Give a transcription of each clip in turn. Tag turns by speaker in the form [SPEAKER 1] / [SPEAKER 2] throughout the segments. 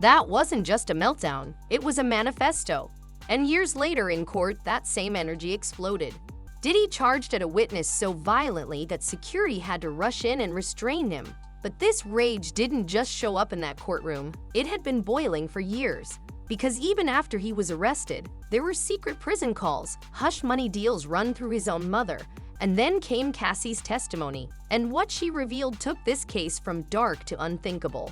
[SPEAKER 1] That wasn't just a meltdown, it was a manifesto. And years later in court, that same energy exploded. Diddy charged at a witness so violently that security had to rush in and restrain him. But this rage didn't just show up in that courtroom. It had been boiling for years. Because even after he was arrested, there were secret prison calls, hush money deals run through his own mother, and then came Cassie's testimony. And what she revealed took this case from dark to unthinkable.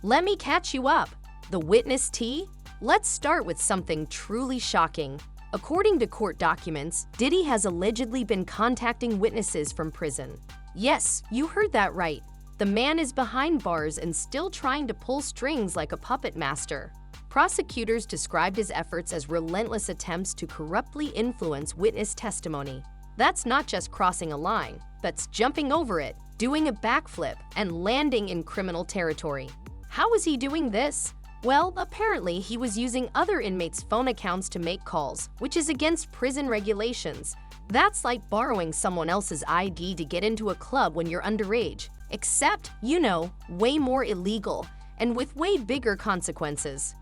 [SPEAKER 1] Let me catch you up. The witness tea? Let's start with something truly shocking. According to court documents, Diddy has allegedly been contacting witnesses from prison. Yes, you heard that right. The man is behind bars and still trying to pull strings like a puppet master. Prosecutors described his efforts as relentless attempts to corruptly influence witness testimony. That's not just crossing a line, that's jumping over it, doing a backflip, and landing in criminal territory. How was he doing this? Well, apparently he was using other inmates' phone accounts to make calls, which is against prison regulations. That's like borrowing someone else's ID to get into a club when you're underage, except, way more illegal, and with way bigger consequences.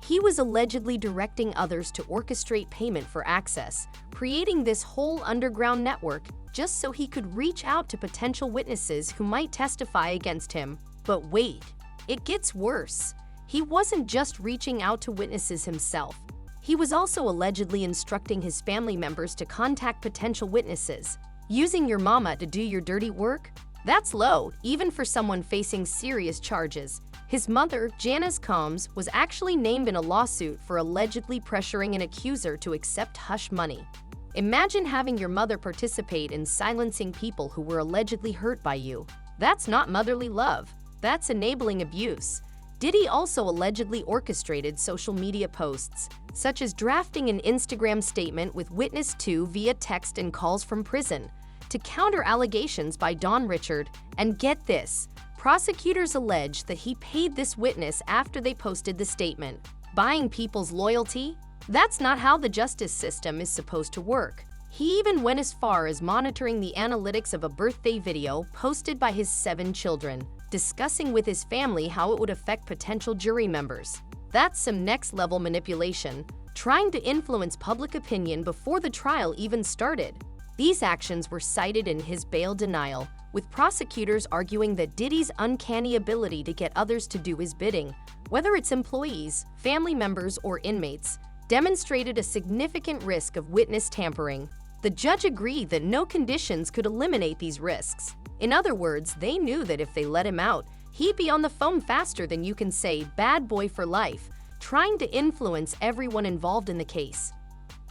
[SPEAKER 1] He was allegedly directing others to orchestrate payment for access, creating this whole underground network just so he could reach out to potential witnesses who might testify against him. But wait, it gets worse. He wasn't just reaching out to witnesses himself. He was also allegedly instructing his family members to contact potential witnesses. Using your mama to do your dirty work? That's low, even for someone facing serious charges. His mother, Janice Combs, was actually named in a lawsuit for allegedly pressuring an accuser to accept hush money. Imagine having your mother participate in silencing people who were allegedly hurt by you. That's not motherly love. That's enabling abuse. Diddy also allegedly orchestrated social media posts, such as drafting an Instagram statement with witness 2 via text and calls from prison, to counter allegations by Don Richard. And get this, prosecutors allege that he paid this witness after they posted the statement. Buying people's loyalty? That's not how the justice system is supposed to work. He even went as far as monitoring the analytics of a birthday video posted by his 7 children, discussing with his family how it would affect potential jury members. That's some next-level manipulation, trying to influence public opinion before the trial even started. These actions were cited in his bail denial, with prosecutors arguing that Diddy's uncanny ability to get others to do his bidding, whether it's employees, family members, or inmates, demonstrated a significant risk of witness tampering. The judge agreed that no conditions could eliminate these risks. In other words, they knew that if they let him out, he'd be on the phone faster than you can say "bad boy for life," trying to influence everyone involved in the case.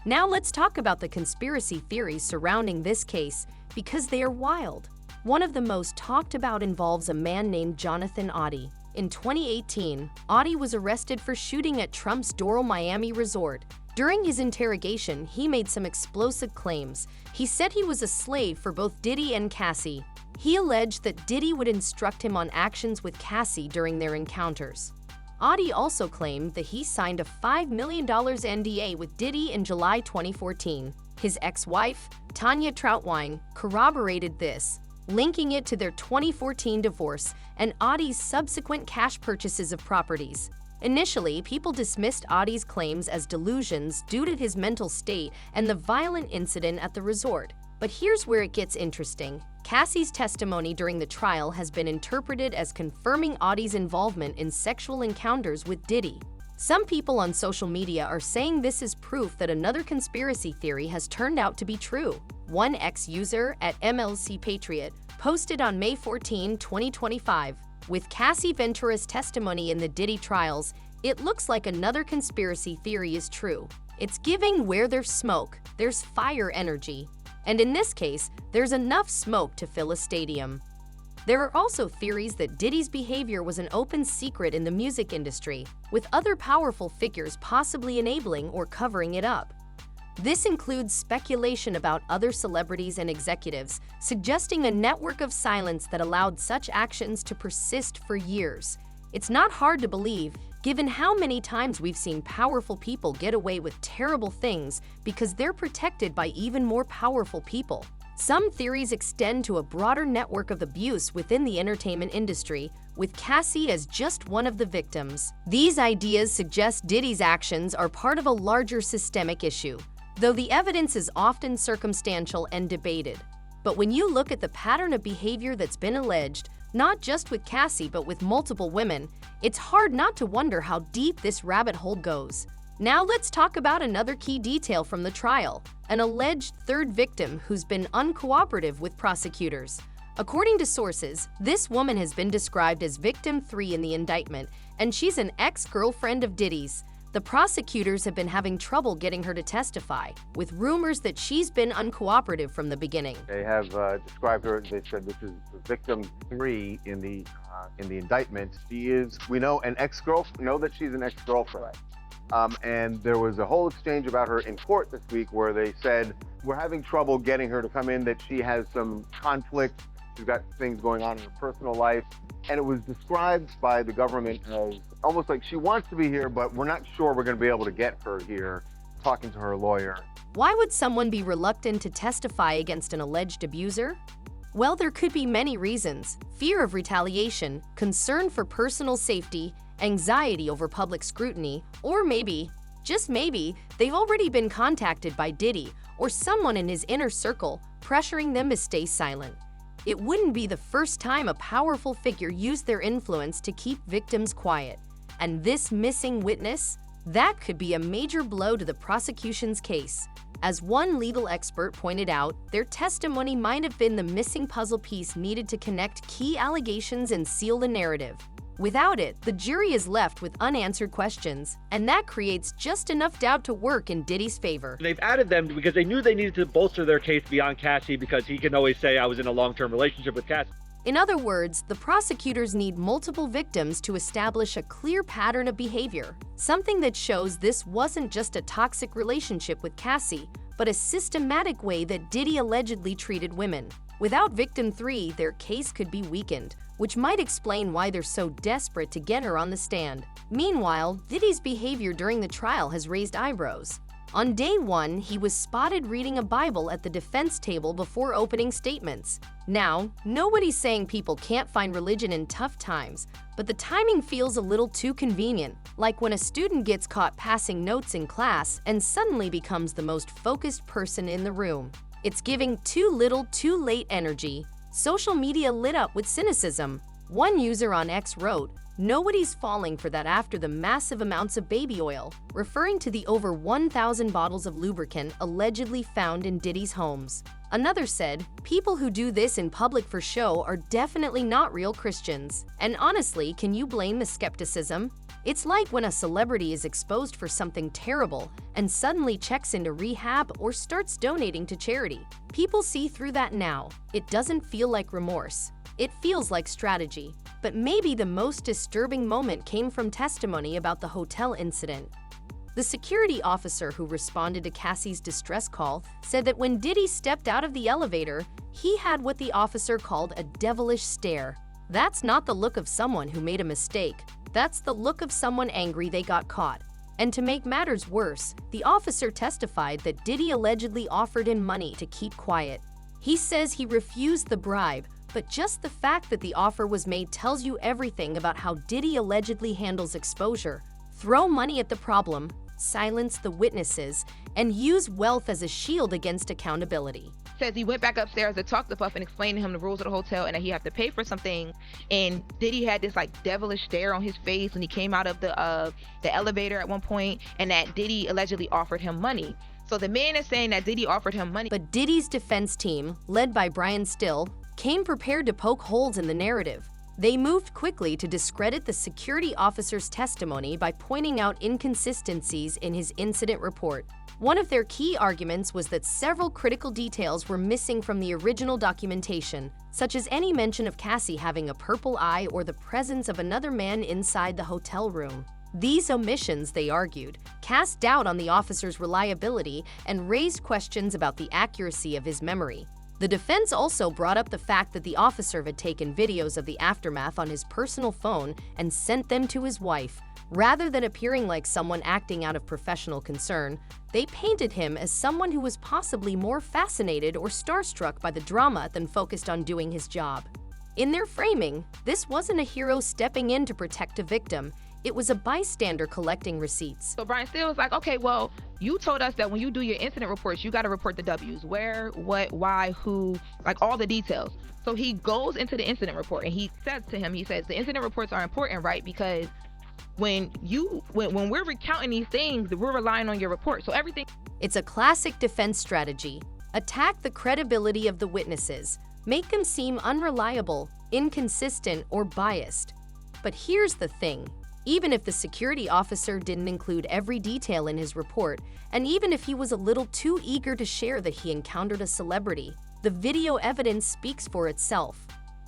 [SPEAKER 1] Now let's talk about the conspiracy theories surrounding this case, because they are wild. One of the most talked about involves a man named Jonathan Audi. In 2018, Audi was arrested for shooting at Trump's Doral Miami resort. During his interrogation, he made some explosive claims. He said he was a slave for both Diddy and Cassie. He alleged that Diddy would instruct him on actions with Cassie during their encounters. Audi also claimed that he signed a $5 million NDA with Diddy in July 2014. His ex-wife, Tanya Troutwine, corroborated this, linking it to their 2014 divorce and Audi's subsequent cash purchases of properties. Initially, people dismissed Audi's claims as delusions due to his mental state and the violent incident at the resort. But here's where it gets interesting. Cassie's testimony during the trial has been interpreted as confirming Audi's involvement in sexual encounters with Diddy. Some people on social media are saying this is proof that another conspiracy theory has turned out to be true. One ex-user at MLC Patriot posted on May 14, 2025, with Cassie Ventura's testimony in the Diddy trials, it looks like another conspiracy theory is true. It's giving where there's smoke, there's fire energy. And in this case, there's enough smoke to fill a stadium. There are also theories that Diddy's behavior was an open secret in the music industry, with other powerful figures possibly enabling or covering it up. This includes speculation about other celebrities and executives, suggesting a network of silence that allowed such actions to persist for years. It's not hard to believe, given how many times we've seen powerful people get away with terrible things because they're protected by even more powerful people. Some theories extend to a broader network of abuse within the entertainment industry, with Cassie as just one of the victims. These ideas suggest Diddy's actions are part of a larger systemic issue, though the evidence is often circumstantial and debated. But when you look at the pattern of behavior that's been alleged, not just with Cassie but with multiple women, it's hard not to wonder how deep this rabbit hole goes. Now let's talk about another key detail from the trial, an alleged third victim who's been uncooperative with prosecutors. According to sources, this woman has been described as victim 3 in the indictment, and she's an ex-girlfriend of Diddy's. The prosecutors have been having trouble getting her to testify, with rumors that she's been uncooperative from the beginning.
[SPEAKER 2] They have described her, they said this is victim 3 in the indictment. She is, we know, an ex-girlfriend, know that she's an ex-girlfriend. And there was a whole exchange about her in court this week where they said, we're having trouble getting her to come in, that she has some conflict, she's got things going on in her personal life. And it was described by the government as almost like she wants to be here, but we're not sure we're going to be able to get her here, talking to her lawyer.
[SPEAKER 1] Why would someone be reluctant to testify against an alleged abuser? Well, there could be many reasons: fear of retaliation, concern for personal safety, anxiety over public scrutiny, or maybe, just maybe, they've already been contacted by Diddy or someone in his inner circle, pressuring them to stay silent. It wouldn't be the first time a powerful figure used their influence to keep victims quiet. And this missing witness? That could be a major blow to the prosecution's case. As one legal expert pointed out, their testimony might have been the missing puzzle piece needed to connect key allegations and seal the narrative. Without it, the jury is left with unanswered questions, and that creates just enough doubt to work in Diddy's favor.
[SPEAKER 3] They've added them because they knew they needed to bolster their case beyond Cassie, because he can always say, I was in a long-term relationship with Cassie.
[SPEAKER 1] In other words, the prosecutors need multiple victims to establish a clear pattern of behavior, something that shows this wasn't just a toxic relationship with Cassie, but a systematic way that Diddy allegedly treated women. Without victim 3, their case could be weakened, which might explain why they're so desperate to get her on the stand. Meanwhile, Diddy's behavior during the trial has raised eyebrows. On day 1, he was spotted reading a Bible at the defense table before opening statements. Now, nobody's saying people can't find religion in tough times, but the timing feels a little too convenient, like when a student gets caught passing notes in class and suddenly becomes the most focused person in the room. It's giving too little, too late energy. Social media lit up with cynicism. One user on X wrote, "Nobody's falling for that after the massive amounts of baby oil," referring to the over 1,000 bottles of lubricant allegedly found in Diddy's homes. Another said, "People who do this in public for show are definitely not real Christians." And honestly, can you blame the skepticism? It's like when a celebrity is exposed for something terrible and suddenly checks into rehab or starts donating to charity. People see through that now. It doesn't feel like remorse. It feels like strategy. But maybe the most disturbing moment came from testimony about the hotel incident. The security officer who responded to Cassie's distress call said that when Diddy stepped out of the elevator, he had what the officer called a devilish stare. That's not the look of someone who made a mistake. That's the look of someone angry they got caught. And to make matters worse, the officer testified that Diddy allegedly offered him money to keep quiet. He says he refused the bribe, but just the fact that the offer was made tells you everything about how Diddy allegedly handles exposure. Throw money at the problem, silence the witnesses, and use wealth as a shield against accountability.
[SPEAKER 4] Says he went back upstairs to talk to Puff and explain to him the rules of the hotel and that he had to pay for something. And Diddy had this like devilish stare on his face when he came out of the elevator at one point, and that Diddy allegedly offered him money. So the man is saying that Diddy offered him money.
[SPEAKER 1] But Diddy's defense team, led by Brian Still, came prepared to poke holes in the narrative. They moved quickly to discredit the security officer's testimony by pointing out inconsistencies in his incident report. One of their key arguments was that several critical details were missing from the original documentation, such as any mention of Cassie having a purple eye or the presence of another man inside the hotel room. These omissions, they argued, cast doubt on the officer's reliability and raised questions about the accuracy of his memory. The defense also brought up the fact that the officer had taken videos of the aftermath on his personal phone and sent them to his wife. Rather than appearing like someone acting out of professional concern, they painted him as someone who was possibly more fascinated or starstruck by the drama than focused on doing his job. In their framing, this wasn't a hero stepping in to protect a victim. It was a bystander collecting receipts.
[SPEAKER 4] So Brian Steele was like, okay, well, you told us that when you do your incident reports, you got to report the W's. Where, what, why, who, like all the details. So he goes into the incident report and he says to him, he says, the incident reports are important, right? Because when we're recounting these things, we're relying on your report. So everything.
[SPEAKER 1] It's a classic defense strategy. Attack the credibility of the witnesses. Make them seem unreliable, inconsistent, or biased. But here's the thing. Even if the security officer didn't include every detail in his report, and even if he was a little too eager to share that he encountered a celebrity, the video evidence speaks for itself.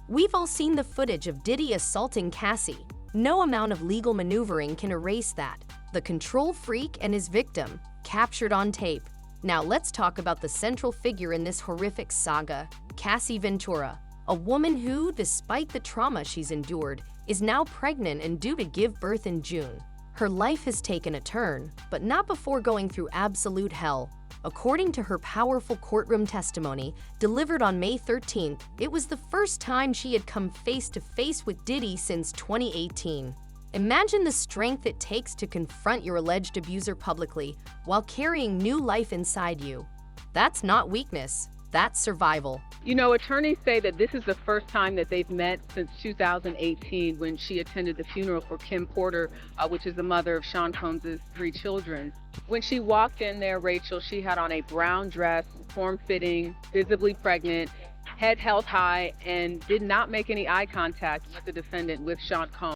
[SPEAKER 1] We've all seen the footage of Diddy assaulting Cassie. No amount of legal maneuvering can erase that. The control freak and his victim, captured on tape. Now let's talk about the central figure in this horrific saga, Cassie Ventura, a woman who, despite the trauma she's endured, is now pregnant and due to give birth in June. Her life has taken a turn, but not before going through absolute hell. According to her powerful courtroom testimony, delivered on May 13th, it was the first time she had come face to face with Diddy since 2018. Imagine the strength it takes to confront your alleged abuser publicly while carrying new life inside you. That's not weakness, that's survival.
[SPEAKER 5] You know, attorneys say that this is the first time that they've met since 2018 when she attended the funeral for Kim Porter, which is the mother of Sean Combs' 3 children. When she walked in there, Rachel, she had on a brown dress, form-fitting, visibly pregnant, head held high, and did not make any eye contact with the defendant, with Sean Combs.